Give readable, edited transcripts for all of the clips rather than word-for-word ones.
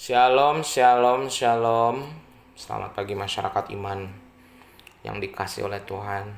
Shalom, shalom, shalom. Selamat pagi masyarakat iman yang dikasih oleh Tuhan.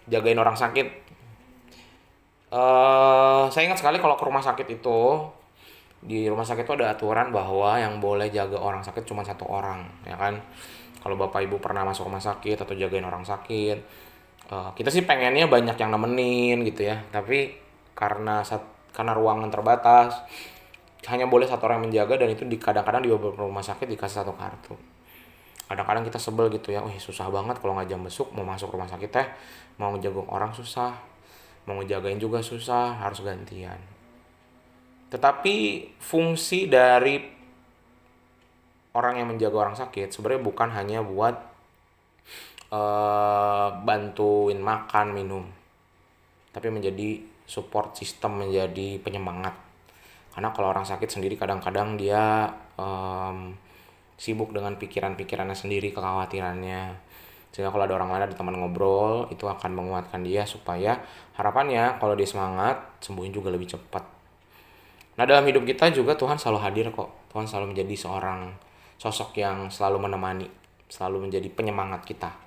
Jagain orang sakit. Saya ingat sekali kalau ke rumah sakit itu, di rumah sakit itu ada aturan bahwa yang boleh jaga orang sakit cuma satu orang, ya kan? Kalau bapak ibu pernah masuk rumah sakit atau jagain orang sakit, kita sih pengennya banyak yang nemenin gitu ya. Tapi karena ruangan terbatas, hanya boleh satu orang yang menjaga, dan itu kadang-kadang di beberapa rumah sakit dikasih satu kartu. Kadang-kadang kita sebel gitu ya, susah banget kalau nggak jam besuk mau masuk rumah sakit teh, mau ngejaga orang susah, mau ngejagain juga susah, harus gantian. Tetapi fungsi dari orang yang menjaga orang sakit sebenarnya bukan hanya buat bantuin makan minum, tapi menjadi support system, menjadi penyemangat. Karena kalau orang sakit sendiri kadang-kadang dia sibuk dengan pikiran-pikirannya sendiri, kekhawatirannya. Sehingga kalau ada orang lain, ada teman ngobrol, itu akan menguatkan dia supaya harapannya kalau dia semangat, sembuhin juga lebih cepat. Nah, dalam hidup kita juga Tuhan selalu hadir kok. Tuhan selalu menjadi seorang sosok yang selalu menemani, selalu menjadi penyemangat kita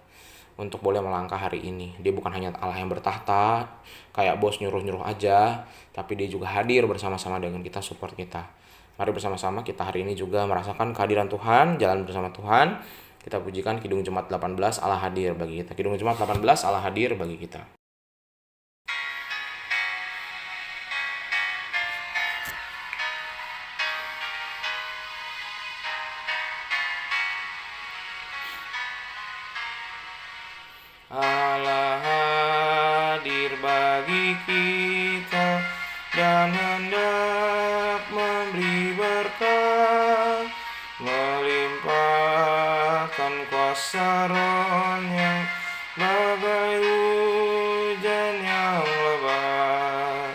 untuk boleh melangkah hari ini. Dia bukan hanya Allah yang bertahta, kayak bos nyuruh-nyuruh aja, tapi dia juga hadir bersama-sama dengan kita, support kita. Mari bersama-sama kita hari ini juga merasakan kehadiran Tuhan, jalan bersama Tuhan. Kita pujikan Kidung Jemaat 18, Allah hadir bagi kita. Kidung Jemaat 18, Allah hadir bagi kita. Allah hadir bagi kita dan hendak memberi berkat, melimpahkan kuasa Roh-Nya bagai hujan yang lebat.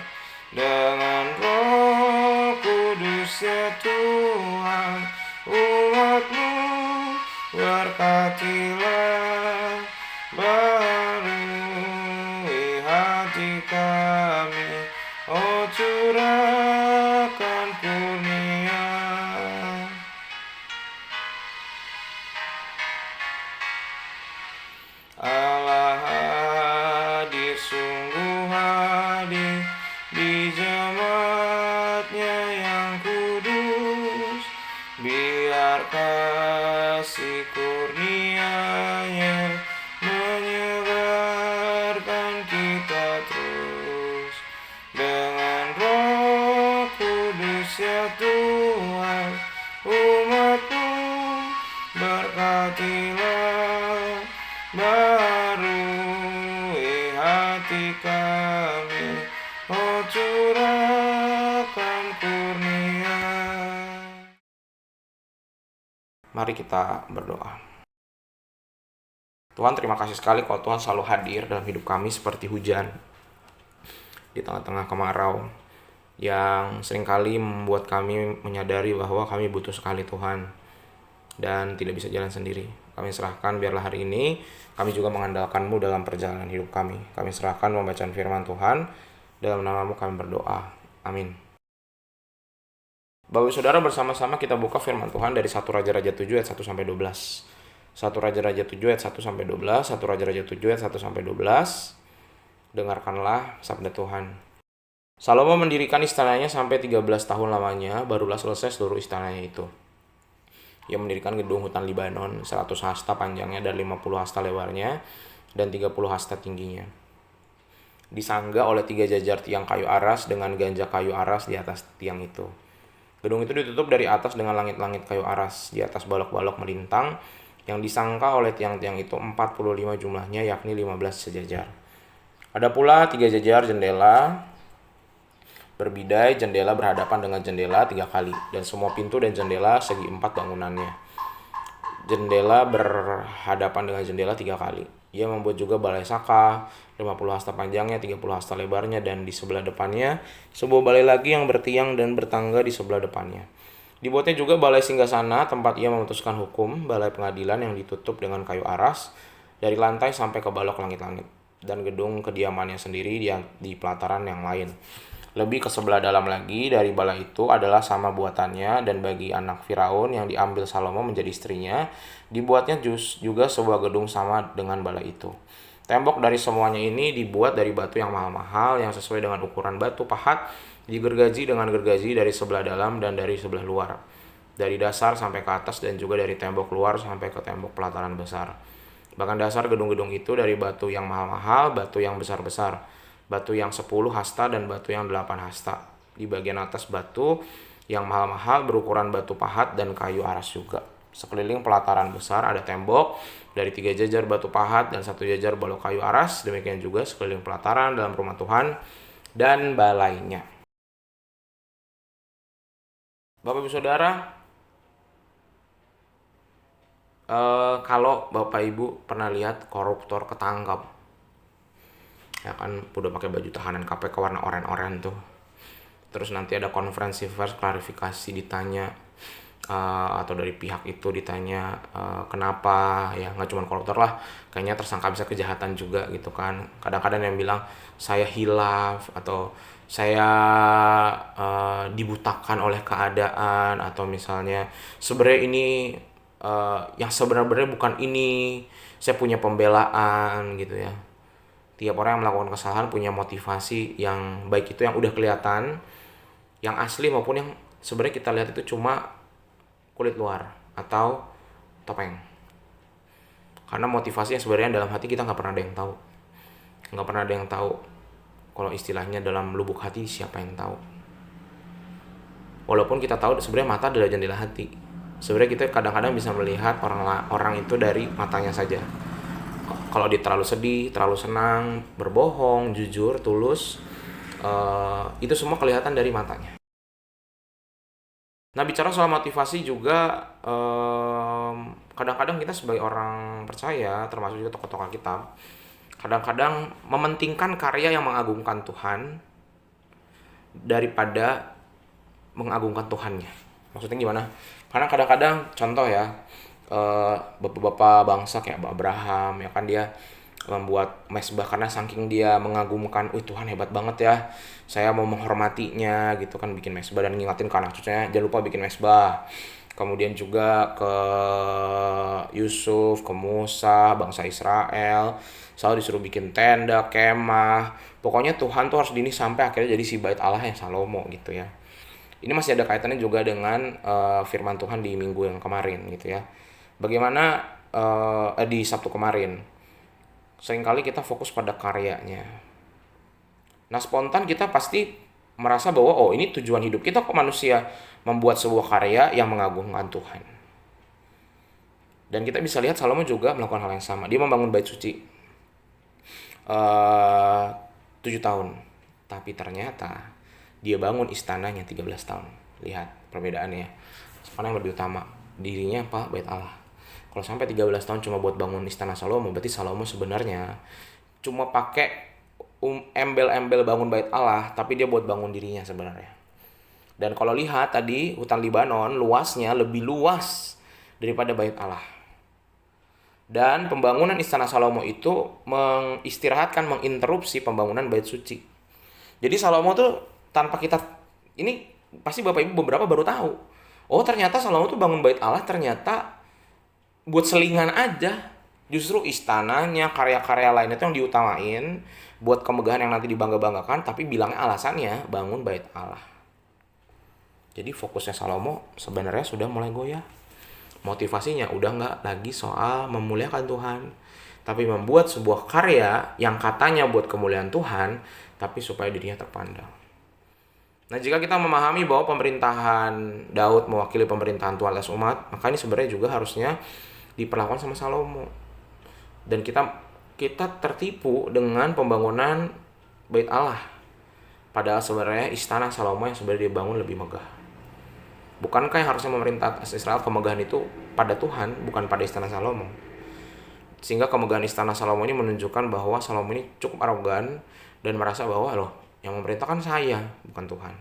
Dengan Roh Kudus ya Tuhan, umat-Mu berkatilah, barui hati kami, oh curahkan kurnia. Allah hadir, sungguh hadir di jemaatnya yang kudus. Biar kasih kurnia-Nya menyegarkan kita terus. Dengan Roh Kudus ya Tuhan, umat-Mu berkatilah, barui hati kami, oh curahkan kurnia. Mari kita berdoa. Tuhan, terima kasih sekali kalau Tuhan selalu hadir dalam hidup kami seperti hujan di tengah-tengah kemarau yang seringkali membuat kami menyadari bahwa kami butuh sekali Tuhan dan tidak bisa jalan sendiri. Kami serahkan, biarlah hari ini kami juga mengandalkan-Mu dalam perjalanan hidup kami. Kami serahkan pembacaan firman Tuhan, dalam nama-Mu kami berdoa. Amin. Bapak Saudara, bersama-sama kita buka firman Tuhan dari 1 Raja-Raja 7 ayat 1 sampai 12. 1 Raja-Raja 7 ayat 1 sampai 12, 1 Raja-Raja 7 ayat 1 sampai 12. Dengarkanlah sabda Tuhan. Salomo mendirikan istananya sampai 13 tahun lamanya, barulah selesai seluruh istananya itu. Ia mendirikan gedung hutan Libanon 100 hasta panjangnya dan 50 hasta lebarnya dan 30 hasta tingginya. Disangga oleh 3 jajar tiang kayu aras dengan ganja kayu aras di atas tiang itu. Gedung itu ditutup dari atas dengan langit-langit kayu aras. Di atas balok-balok melintang yang disangka oleh tiang-tiang itu 45 jumlahnya, yakni 15 sejajar. Ada pula 3 jajar jendela berbidai, jendela berhadapan dengan jendela 3 kali, dan semua pintu dan jendela segi 4 bangunannya. Jendela berhadapan dengan jendela 3 kali. Ia membuat juga balai saka, 50 hasta panjangnya, 30 hasta lebarnya, dan di sebelah depannya sebuah balai lagi yang bertiang dan bertangga di sebelah depannya. Dibuatnya juga balai singgasana, tempat ia memutuskan hukum, balai pengadilan yang ditutup dengan kayu aras dari lantai sampai ke balok langit-langit, dan gedung kediamannya sendiri di pelataran yang lain. Lebih ke sebelah dalam lagi dari bala itu adalah sama buatannya, dan bagi anak Firaun yang diambil Salomo menjadi istrinya, dibuatnya juga sebuah gedung sama dengan bala itu. Tembok dari semuanya ini dibuat dari batu yang mahal-mahal yang sesuai dengan ukuran batu pahat, digergaji dengan gergaji dari sebelah dalam dan dari sebelah luar, dari dasar sampai ke atas, dan juga dari tembok luar sampai ke tembok pelataran besar. Bahkan dasar gedung-gedung itu dari batu yang mahal-mahal, batu yang besar-besar, batu yang 10 hasta dan batu yang 8 hasta. Di bagian atas batu yang mahal-mahal berukuran batu pahat dan kayu aras juga. Sekeliling pelataran besar ada tembok dari 3 jajar batu pahat dan 1 jajar balok kayu aras. Demikian juga sekeliling pelataran dalam rumah Tuhan dan balainya. Bapak Ibu Saudara, kalau Bapak Ibu pernah lihat koruptor ketangkap, ya kan udah pakai baju tahanan KPK warna oranye-oranye tuh. Terus nanti ada konferensi pers, klarifikasi, ditanya atau dari pihak itu ditanya kenapa, ya nggak cuma koruptor lah, kayaknya tersangka bisa kejahatan juga gitu kan. Kadang-kadang yang bilang saya hilaf atau saya dibutakan oleh keadaan, atau misalnya sebenarnya ini yang sebenarnya bukan ini, saya punya pembelaan gitu ya. Tiap orang yang melakukan kesalahan punya motivasi yang baik itu yang udah kelihatan, yang asli maupun yang sebenarnya kita lihat itu cuma kulit luar atau topeng. Karena motivasi yang sebenarnya dalam hati kita nggak pernah ada yang tahu. Nggak pernah ada yang tahu. Kalau istilahnya dalam lubuk hati siapa yang tahu. Walaupun kita tahu sebenarnya mata adalah jendela hati. Sebenarnya kita kadang-kadang bisa melihat orang itu dari matanya saja. Kalau dia terlalu sedih, terlalu senang, berbohong, jujur, tulus, itu semua kelihatan dari matanya. Nah, bicara soal motivasi juga, kadang-kadang kita sebagai orang percaya, termasuk juga tokoh-tokoh kitab, kadang-kadang mementingkan karya yang mengagungkan Tuhan daripada mengagungkan Tuhannya. Maksudnya gimana? Karena kadang-kadang contoh ya, bapak-bapak bangsa kayak Abraham, ya kan, dia membuat mesbah karena saking dia mengagumkan, Tuhan hebat banget ya, saya mau menghormatinya gitu kan, bikin mesbah dan ngingatin ke anak cucunya jangan lupa bikin mesbah. Kemudian juga ke Yusuf, ke Musa, bangsa Israel, selalu disuruh bikin tenda, kemah. Pokoknya Tuhan tuh harus dini sampai akhirnya jadi si bait Allah yang Salomo gitu ya. Ini masih ada kaitannya juga dengan firman Tuhan di minggu yang kemarin gitu ya. Bagaimana di Sabtu kemarin seringkali kita fokus pada karyanya. Nah, spontan kita pasti merasa bahwa ini tujuan hidup kita kok, manusia membuat sebuah karya yang mengagungkan Tuhan. Dan kita bisa lihat Salomo juga melakukan hal yang sama. Dia membangun bait suci 7 tahun. Tapi ternyata dia bangun istananya 13 tahun. Lihat perbedaannya. Mana yang lebih utama? Dirinya apa? Bait Allah. Kalau sampai 13 tahun cuma buat bangun istana Salomo, berarti Salomo sebenarnya cuma pakai embel-embel bangun bait Allah, tapi dia buat bangun dirinya sebenarnya. Dan kalau lihat tadi hutan Libanon luasnya lebih luas daripada bait Allah. Dan pembangunan istana Salomo itu menginterupsi pembangunan bait suci. Jadi Salomo tuh tanpa kita, ini pasti Bapak Ibu beberapa baru tahu. Ternyata Salomo tuh bangun bait Allah ternyata buat selingan aja. Justru istananya, karya-karya lainnya itu yang diutamain buat kemegahan yang nanti dibangga-banggakan, tapi bilangnya alasannya bangun bait Allah. Jadi fokusnya Salomo sebenarnya sudah mulai goyah. Motivasinya udah nggak lagi soal memuliakan Tuhan, tapi membuat sebuah karya yang katanya buat kemuliaan Tuhan, tapi supaya dirinya terpandang. Nah, jika kita memahami bahwa pemerintahan Daud mewakili pemerintahan Tuhan atas umat, maka ini sebenarnya juga harusnya diperlakukan sama Salomo. Dan kita tertipu dengan pembangunan bait Allah. Padahal sebenarnya istana Salomo yang sebenarnya dibangun lebih megah. Bukankah yang harusnya memerintah atas Israel kemegahan itu pada Tuhan, bukan pada istana Salomo? Sehingga kemegahan istana Salomo ini menunjukkan bahwa Salomo ini cukup arogan dan merasa bahwa yang memerintah kan saya, bukan Tuhan.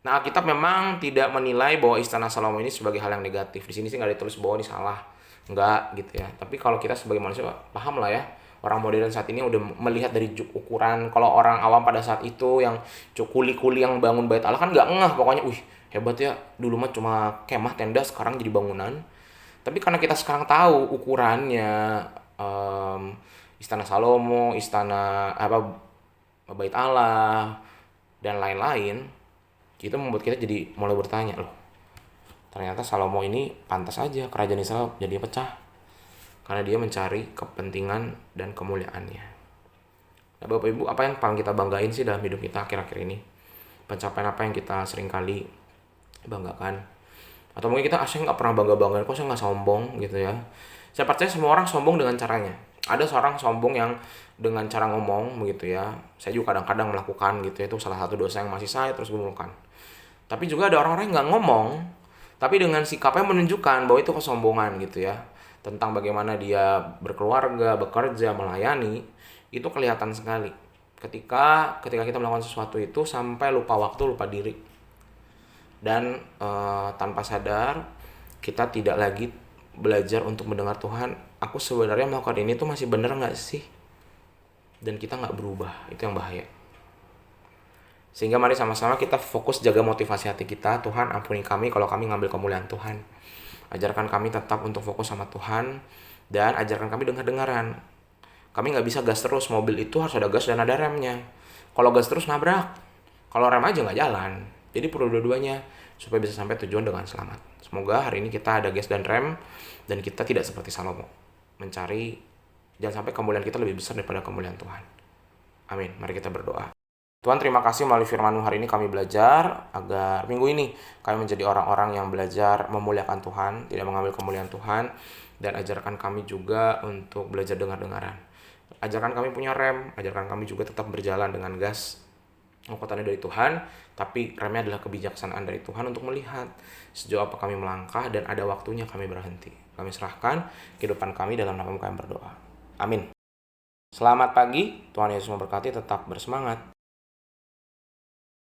Nah, Alkitab memang tidak menilai bahwa istana Salomo ini sebagai hal yang negatif. Di sini sih nggak ditulis bahwa ini salah, nggak gitu ya. Tapi kalau kita sebagai manusia paham lah ya, Orang modern saat ini udah melihat dari ukuran. Kalau orang awam pada saat itu yang kuli-kuli yang bangun bait Allah kan nggak ngeh pokoknya, wih hebat ya, dulu mah cuma kemah tenda sekarang jadi bangunan. Tapi karena kita sekarang tahu ukurannya, istana Salomo, istana bait Allah dan lain-lain, itu membuat kita jadi mulai bertanya, loh ternyata Salomo ini pantas aja kerajaan Israel jadi pecah karena dia mencari kepentingan dan kemuliaannya. Nah Bapak Ibu, apa yang paling kita banggain sih dalam hidup kita akhir-akhir ini? Pencapaian apa yang kita seringkali banggakan? Atau mungkin kita saya nggak pernah bangga-banggain, kok saya nggak sombong gitu ya. Saya percaya semua orang sombong dengan caranya. Ada seorang sombong yang dengan cara ngomong begitu ya. Saya juga kadang-kadang melakukan gitu ya, itu salah satu dosa yang masih saya terus gumulkan. Tapi juga ada orang-orang yang nggak ngomong, tapi dengan sikapnya menunjukkan bahwa itu kesombongan gitu ya. Tentang bagaimana dia berkeluarga, bekerja, melayani, itu kelihatan sekali. Ketika kita melakukan sesuatu itu sampai lupa waktu, lupa diri. Dan tanpa sadar kita tidak lagi belajar untuk mendengar Tuhan. Aku sebenarnya melakukan ini tuh masih bener nggak sih? Dan kita nggak berubah, itu yang bahaya. Sehingga mari sama-sama kita fokus jaga motivasi hati kita. Tuhan ampuni kami kalau kami ngambil kemuliaan Tuhan. Ajarkan kami tetap untuk fokus sama Tuhan. Dan ajarkan kami dengar-dengaran. Kami nggak bisa gas terus, mobil itu harus ada gas dan ada remnya. Kalau gas terus nabrak, kalau rem aja nggak jalan. Jadi perlu dua-duanya supaya bisa sampai tujuan dengan selamat. Semoga hari ini kita ada gas dan rem dan kita tidak seperti Salomo mencari, jangan sampai kemuliaan kita lebih besar daripada kemuliaan Tuhan. Amin. Mari kita berdoa. Tuhan, terima kasih melalui firman-Mu hari ini kami belajar agar minggu ini kami menjadi orang-orang yang belajar memuliakan Tuhan, tidak mengambil kemuliaan Tuhan, dan ajarkan kami juga untuk belajar dengar-dengaran. Ajarkan kami punya rem, ajarkan kami juga tetap berjalan dengan gas. Kekuatannya dari Tuhan, tapi remnya adalah kebijaksanaan dari Tuhan untuk melihat sejauh apa kami melangkah dan ada waktunya kami berhenti. Kami serahkan kehidupan kami dalam nama-Mu kami berdoa. Amin. Selamat pagi, Tuhan Yesus memberkati, tetap bersemangat.